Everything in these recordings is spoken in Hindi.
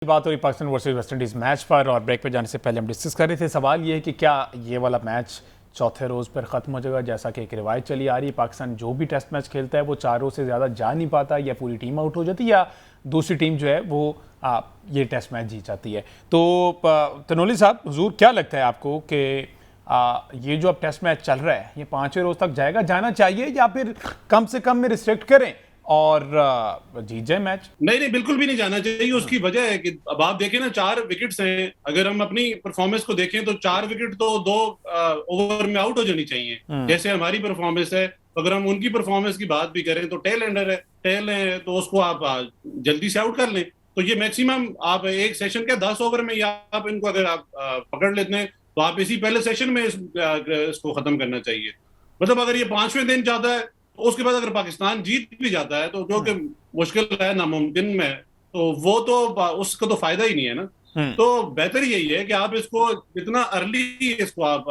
बात हो रही Pakistan versus West Indies match पर, और ब्रेक पे जाने से पहले हम डिस्कस कर रहे थे। सवाल ये है कि क्या ये वाला मैच चौथे रोज़ पर ख़त्म हो जाएगा, जैसा कि एक रिवायत चली आ रही है। पाकिस्तान जो भी टेस्ट मैच खेलता है वो 4 रोज़ से ज़्यादा जा नहीं पाता, या पूरी टीम आउट हो जाती है, या दूसरी टीम जो है वो ये टेस्ट मैच जीत जाती है। तो तनोली साहब, हुजूर, क्या लगता है आपको कि ये जो अब टेस्ट मैच चल रहा है ये 5वें रोज़ तक जाएगा, जाना चाहिए, या फिर कम से कम में रिस्ट्रिक्ट करें और जीत जाए मैच? नहीं, बिल्कुल भी नहीं जाना चाहिए। उसकी वजह है कि अब आप देखें ना, 4 विकेट्स हैं। अगर हम अपनी परफॉर्मेंस को देखें तो 4 विकेट तो 2 ओवर में आउट हो जानी चाहिए, जैसे हमारी परफॉर्मेंस है। अगर हम उनकी परफॉर्मेंस की बात भी करें तो टेल एंडर है, टेल है, तो उसको आप जल्दी से आउट कर लें। तो ये मैक्सिमम आप एक सेशन के 10 ओवर में, या आप इनको अगर आप पकड़ लेते हैं तो आप इसी पहले सेशन में इसको खत्म करना चाहिए। मतलब अगर ये 5वें दिन जाता है तो उसके बाद अगर पाकिस्तान जीत भी जाता है, तो जो कि मुश्किल है, नामुमकिन में, तो वो तो उसका तो फायदा ही नहीं है ना। तो बेहतर यही है कि आप इसको जितना अर्ली इसको आप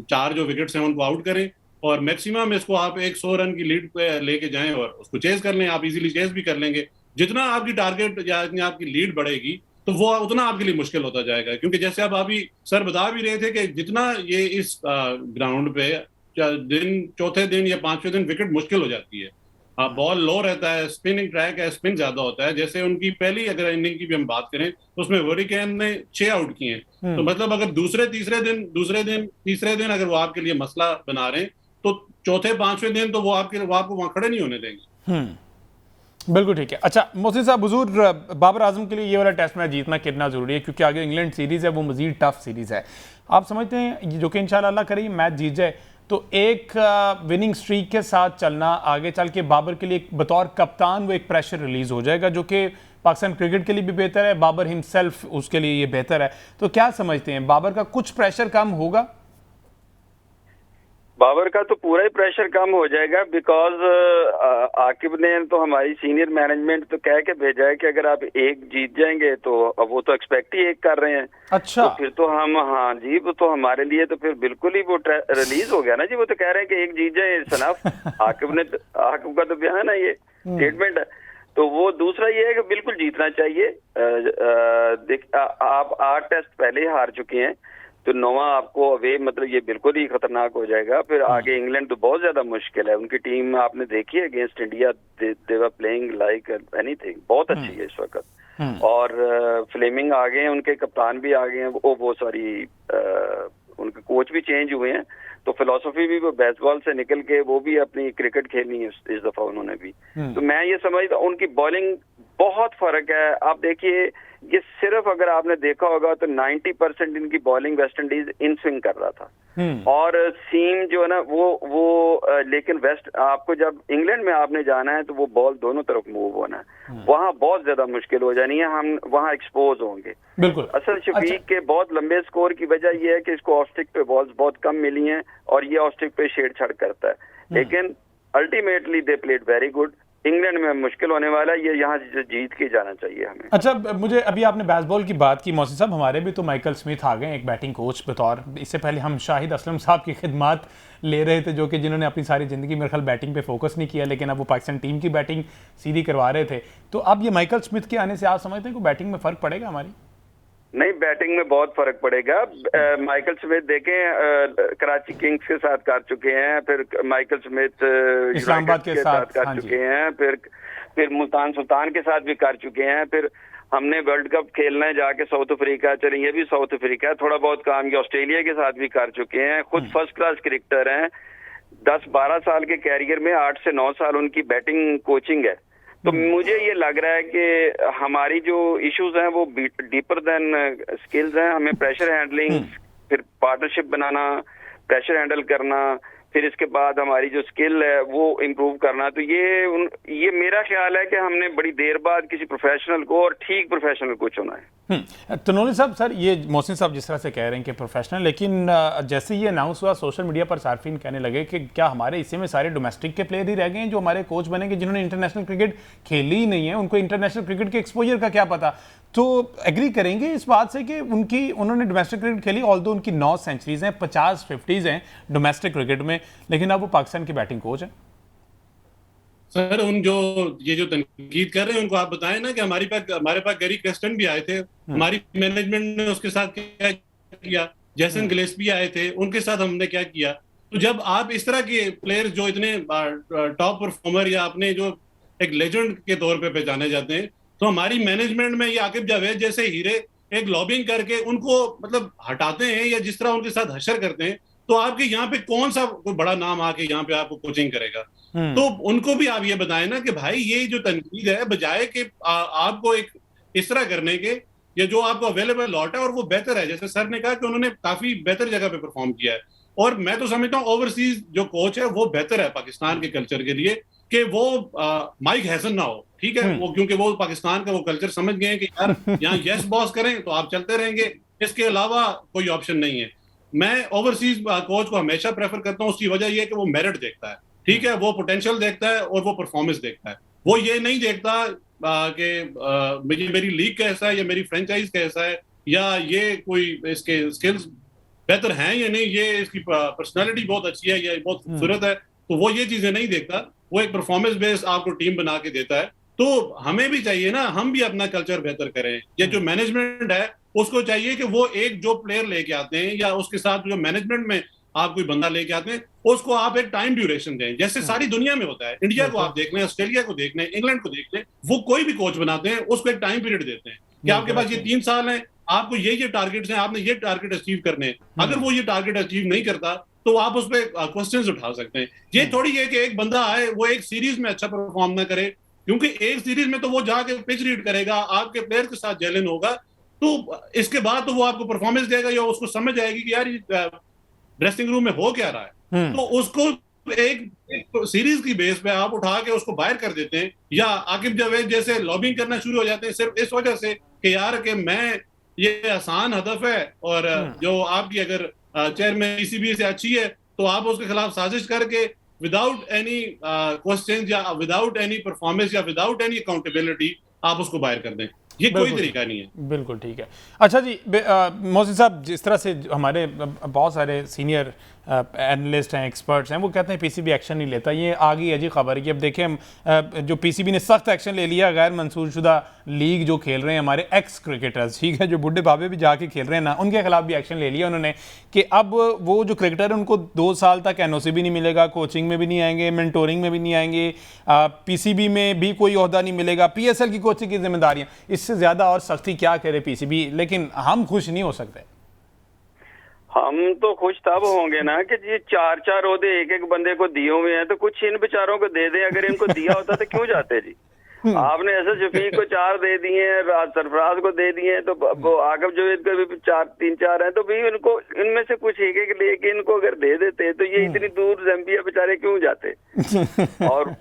4 जो विकेट्स हैं उनको आउट करें, और मैक्सिमम इसको आप एक 100 रन की लीड पे लेके जाएं और उसको चेस कर लें। आप इजीली चेस भी कर लेंगे। जितना आपकी टारगेट या जितनी आपकी लीड बढ़ेगी तो वो उतना आपके लिए मुश्किल होता जाएगा, क्योंकि जैसे आप अभी सर बता भी रहे थे कि जितना ये इस ग्राउंड पे चौथे दिन या 5वें दिन विकेट मुश्किल हो जाती है। बॉल लो रहता है, स्पिनिंग ट्रैक है, स्पिन ज्यादा होता है। जैसे उनकी पहली अगर इनिंग की भी हम बात करें तो उसमें हरिकेन ने 6 आउट किए हैं। तो मतलब अगर तीसरे दिन अगर वो आपके लिए मसला बना रहे हैं, तो चौथे 5वें दिन तो वो आपको वहां खड़े नहीं होने देंगे। बिल्कुल ठीक है। अच्छा मोहसिन साहब, हुजूर, बाबर आजम के लिए ये वाला टेस्ट मैच जीतना कितना ज़रूरी है, क्योंकि आगे इंग्लैंड सीरीज़ है, वो मज़ीद टफ सीरीज़ है। आप समझते हैं जो कि इंशाल्लाह अल्लाह करे मैच जीत जाए तो एक विनिंग स्ट्रीक के साथ चलना आगे चल के बाबर के लिए बतौर कप्तान वो एक प्रेशर रिलीज हो जाएगा, जो कि पाकिस्तान क्रिकेट के लिए भी बेहतर है, बाबर हिमसेल्फ उसके लिए ये बेहतर है। तो क्या समझते हैं, बाबर का कुछ प्रेशर कम होगा? बाबर का तो पूरा ही प्रेशर कम हो जाएगा, बिकॉज आकिब ने तो हमारी सीनियर मैनेजमेंट तो कह के भेजा है कि अगर आप एक जीत जाएंगे तो अब वो तो एक्सपेक्ट ही एक कर रहे हैं। अच्छा, तो फिर तो हम, हाँ जी, वो तो हमारे लिए तो फिर बिल्कुल ही वो रिलीज हो गया ना जी। वो तो कह रहे हैं कि एक जीत जाए सनफ। आकिब का तो बयान है, ये स्टेटमेंट है। तो वो दूसरा ये है कि बिल्कुल जीतना चाहिए। आप 8 टेस्ट पहले ही हार चुके हैं, तो 9वां आपको अवे, मतलब ये बिल्कुल ही खतरनाक हो जाएगा। फिर आगे इंग्लैंड तो बहुत ज्यादा मुश्किल है। उनकी टीम आपने देखी है against India, they were playing like anything, बहुत अच्छी है इस वक्त। और फ्लेमिंग आ गए हैं, उनके कप्तान भी आ गए हैं, वो सॉरी उनके कोच भी चेंज हुए हैं। तो फिलॉसफी भी वो बेसबॉल से निकल के वो भी अपनी क्रिकेट खेलनी है इस दफा उन्होंने भी। तो मैं ये समझता हूँ उनकी बॉलिंग बहुत फर्क है। आप देखिए, ये सिर्फ अगर आपने देखा होगा तो 90% इनकी bowling West Indies in swing कर रहा था, और सीम जो है ना वो लेकिन वेस्ट, आपको जब इंग्लैंड में आपने जाना है तो वो बॉल दोनों तरफ मूव होना है, वहाँ बहुत ज्यादा मुश्किल हो जानी है, हम वहाँ एक्सपोज होंगे। बिल्कुल। असल शफीक के बहुत लंबे स्कोर की वजह यह है कि इसको ऑफ स्टिक पे बॉल्स बहुत कम मिली हैं, और ये ऑफ स्टिक पे छेड़छाड़ करता है, लेकिन ultimately they played very good. England में मुश्किल होने वाला है, ये यहाँ जीत के जाना चाहिए हमें। अच्छा, मुझे अभी आपने बेसबॉल की बात की मोहसिन साहब, हमारे भी तो माइकल स्मिथ आ गए एक बैटिंग कोच बतौर। इससे पहले हम शाहिद असलम साहब की खिदमत ले रहे थे, जो कि जिन्होंने अपनी सारी ज़िंदगी मेरे ख्याल बैटिंग पे फोकस नहीं किया, लेकिन अब वो पाकिस्तान टीम की बैटिंग सीधी करवा रहे थे। तो अब ये माइकल स्मिथ के आने से आप समझते हैं कि बैटिंग में फ़र्क पड़ेगा हमारी? नहीं, बैटिंग में बहुत फर्क पड़ेगा। माइकल स्मिथ देखें, कराची किंग्स के साथ कर चुके हैं, फिर माइकल स्मिथ इस्लामाबाद के साथ कर चुके हैं, फिर मुल्तान सुल्तान के साथ भी कर चुके हैं। फिर हमने वर्ल्ड कप खेलना है जाके साउथ अफ्रीका, चले ये भी साउथ अफ्रीका है, थोड़ा बहुत काम किया। ऑस्ट्रेलिया के साथ भी कर चुके हैं। खुद फर्स्ट क्लास क्रिकेटर हैं। 10-12 साल के कैरियर में 8 से 9 साल उनकी बैटिंग कोचिंग है। तो मुझे ये लग रहा है कि हमारी जो इश्यूज हैं वो डीपर देन स्किल्स हैं। हमें प्रेशर हैंडलिंग, फिर पार्टनरशिप बनाना, प्रेशर हैंडल करना, फिर इसके बाद हमारी जो स्किल है वो इम्प्रूव करना। तो ये मेरा ख्याल है कि हमने बड़ी देर बाद किसी प्रोफेशनल को, और ठीक प्रोफेशनल को चुना है। तनोली साहब, सर ये मोहसिन साहब जिस तरह से कह रहे हैं कि प्रोफेशनल, लेकिन जैसे ये अनाउंस हुआ सोशल मीडिया पर सार्फिन कहने लगे कि क्या हमारे हिस्से में सारे डोमेस्टिक के प्लेयर ही रह गए हैं जो हमारे कोच बनेंगे, जिन्होंने इंटरनेशनल क्रिकेट खेली ही नहीं है, उनको इंटरनेशनल क्रिकेट के एक्सपोजर का क्या पता? तो एग्री करेंगे इस बात से कि उन्होंने डोमेस्टिक क्रिकेट खेली, ऑल्दो उनकी 9 सेंचुरीज हैं, 50 50s हैं डोमेस्टिक क्रिकेट में, लेकिन अब वो पाकिस्तान की बैटिंग कोच हैं। सर उन जो ये जो तनकीद कर रहे हैं उनको आप बताएं ना कि हमारे पास गैरी क्रेस्टन भी आए थे, हमारी मैनेजमेंट ने उसके साथ क्या किया, जैसन गिलेस्पी आए थे, उनके साथ हमने क्या किया। तो जब आप इस तरह के प्लेयर्स जो इतने टॉप परफॉर्मर या अपने जो एक लेजेंड के तौर पे पहचाने जाते हैं, तो हमारी मैनेजमेंट में ये आकिब जावेद जैसे हीरे एक लॉबिंग करके उनको मतलब हटाते हैं या जिस तरह उनके साथ हशर करते हैं, तो आपके यहाँ पे कौन सा कोई बड़ा नाम आके यहाँ पे आपको कोचिंग करेगा। तो उनको भी आप ये बताएं ना कि भाई ये जो तनकीद है, बजाय कि आपको एक इस तरह करने के, ये जो आपको अवेलेबल लॉट है और वो बेहतर है, जैसे सर ने कहा कि उन्होंने काफी बेहतर जगह पे परफॉर्म किया है, और मैं तो समझता हूँ ओवरसीज जो कोच है वो बेहतर है पाकिस्तान के कल्चर के लिए कि वो माइक हैसन ना हो, ठीक है, वो क्योंकि वो पाकिस्तान का वो कल्चर समझ गए हैं कि यार यहाँ यस बॉस करें तो आप चलते रहेंगे, इसके अलावा कोई ऑप्शन नहीं है। मैं ओवरसीज कोच को हमेशा प्रेफर करता हूँ, उसकी वजह यह है कि वो मेरिट देखता है, ठीक है, वो पोटेंशियल देखता है और वो परफॉर्मेंस देखता है। वो ये नहीं देखता कि मेरी लीग कैसा है या मेरी फ्रेंचाइज कैसा है या ये कोई इसके स्किल्स बेहतर हैं या नहीं, ये इसकी पर्सनालिटी बहुत अच्छी है या बहुत खूबसूरत है, तो वो ये चीजें नहीं देखता। वो एक परफॉर्मेंस बेस्ड आपको टीम बना के देता है। तो हमें भी चाहिए ना, हम भी अपना कल्चर बेहतर करें। ये जो मैनेजमेंट है उसको चाहिए कि वो एक जो प्लेयर लेके आते हैं या उसके साथ जो मैनेजमेंट में आप कोई बंदा लेके आते हैं, उसको आप एक टाइम ड्यूरेशन दें, जैसे सारी दुनिया में होता है। इंडिया को आप देख लें, ऑस्ट्रेलिया को देख लें, इंग्लैंड को देख लें, वो कोई भी कोच बनाते हैं उसको एक टाइम पीरियड देते हैं कि आपके पास ये 3 साल है, आपको ये टारगेट्स हैं, आपने ये टारगेट अचीव करने हैं। अगर वो ये टारगेट अचीव नहीं करता तो आप उस पर क्वेश्चंस उठा सकते हैं। ये थोड़ी है कि एक बंदा आए वो एक सीरीज में अच्छा परफॉर्म ना करे, क्योंकि एक सीरीज में तो वो जाके पिच रीड करेगा, आपके प्लेयर के साथ जेलन होगा, तो इसके बाद तो वो आपको परफॉर्मेंस देगा या उसको समझ आएगी कि यार ड्रेसिंग रूम में हो क्या रहा है। तो उसको एक सीरीज की बेस पे आप उठा के उसको बाहर कर देते हैं, या आकिब जावेद जैसे लॉबिंग करना शुरू हो जाते हैं सिर्फ इस वजह से कि यार कि मैं ये आसान हदफ है और जो आपकी अगर चेयरमैन पीसीबी से अच्छी है तो आप उसके खिलाफ साजिश करके विदाउट एनी क्वेश्चन या विदाउट एनी परफॉर्मेंस या विदाउट एनी अकाउंटेबिलिटी आप उसको बाहर कर दें। ये कोई तरीका नहीं है। बिल्कुल ठीक है। अच्छा जी, मोहसिन साहब, जिस तरह से हमारे बहुत सारे सीनियर एनालिस्ट हैं, एक्सपर्ट्स हैं, वो कहते हैं पीसीबी एक्शन नहीं लेता, ये आ गई अजी खबर कि अब देखें हम जो पीसीबी ने सख्त एक्शन ले लिया, गैर मंसूरशुदा लीग जो खेल रहे हैं हमारे एक्स क्रिकेटर्स, ठीक है, जो बुढ़े बाबे भी जाके खेल रहे हैं ना, उनके खिलाफ भी एक्शन ले लिया उन्होंने कि अब वो जो क्रिकेटर है उनको 2 साल तक एनओसी भी नहीं मिलेगा, कोचिंग में भी नहीं आएंगे, मेंटोरिंग में भी नहीं आएंगे, पीसीबी में भी कोई ओहदा नहीं मिलेगा, पीएसएल की कोचिंग की जिम्मेदारियाँ। इससे ज़्यादा और सख्ती क्या करे पीसीबी, लेकिन हम खुश नहीं हो सकते। हम तो खुश तब होंगे ना कि ये 4-4 ओहदे एक बंदे को दिए हुए हैं, तो कुछ इन बेचारों को दे दें। अगर इनको दिया होता तो क्यों जाते जी। आपने ऐसे शफीक को 4 दे दिए हैं, सरफराज को दे दिए हैं, तो आकिब जावेद को भी 3-4 हैं, तो भी इनको इनमें से कुछ एक लेके इनको अगर दे देते तो ये इतनी दूर जम्बिया बेचारे क्यों जाते। और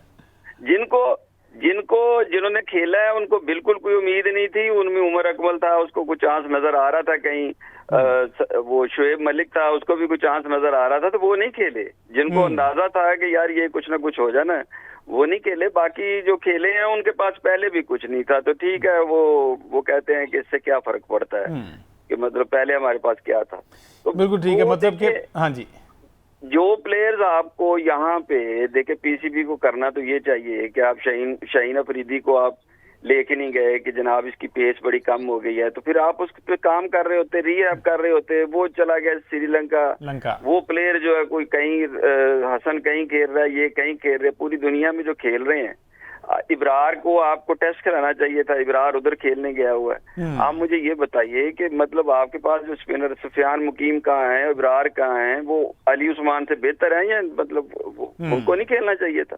जिन्होंने खेला है उनको बिल्कुल कोई उम्मीद नहीं थी, उनमें उमर अकमल था, उसको कुछ चांस नजर आ रहा था, कहीं वो शुएब मलिक था, उसको भी कुछ चांस नजर आ रहा था, तो वो नहीं खेले। जिनको अंदाजा था कि यार ये कुछ ना कुछ हो जाना, वो नहीं खेले। बाकी जो खेले हैं उनके पास पहले भी कुछ नहीं था, तो ठीक है, वो कहते हैं कि इससे क्या फर्क पड़ता है, कि मतलब पहले हमारे पास क्या था। तो बिल्कुल ठीक है, मतलब कि हाँ जी, जो प्लेयर्स आपको यहाँ पे देखे, पीसीबी को करना तो ये चाहिए कि आप शाहीन अफरीदी को आप लेके नहीं गए कि जनाब इसकी पेस बड़ी कम हो गई है, तो फिर आप उस पे काम कर रहे होते, रीहैब कर रहे होते। वो चला गया श्रीलंका, वो प्लेयर जो है कोई कहीं हसन कहीं खेल रहा है, ये कहीं खेल रहे, पूरी दुनिया में जो खेल रहे हैं। इब्रार को आपको टेस्ट कराना चाहिए था, इब्रार उधर खेलने गया हुआ है। आप मुझे ये बताइए कि मतलब आपके पास जो स्पिनर सुफियान मुकीम कहाँ है, इब्रार कहाँ है, वो अली उस्मान से बेहतर है या मतलब उनको नहीं खेलना चाहिए था।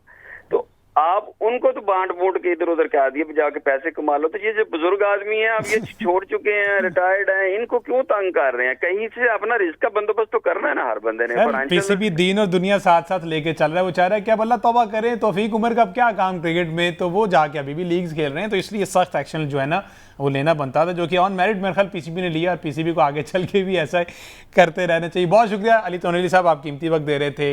तो आप उनको तो बांट बूट के इधर उधर कह दिए, जाके पैसे कमा लो। तो ये जो बुजुर्ग आदमी है, अब ये छोड़ चुके हैं, रिटायर्ड हैं, इनको क्यों तंग कर रहे हैं? कहीं से अपना रिस्क का बंदोबस्त तो करना है ना हर बंदे ने। पीसीबी दीन और दुनिया साथ साथ लेके चल रहा है, वो चाह रहा है क्या बल्ला तौबा करें, तौफीक उमर का क्या काम क्रिकेट में, तो वो जाके अभी भी लीग्स खेल रहे हैं, तो इसलिए सख्त एक्शन जो है ना वो लेना बनता था, जो कि ऑन मेरिट मेरे ख्याल पीसीबी ने लिया, और पीसीबी को आगे चल के भी ऐसा करते रहना चाहिए। बहुत शुक्रिया अली तोनेली साहब, आप कीमती वक्त दे रहे थे।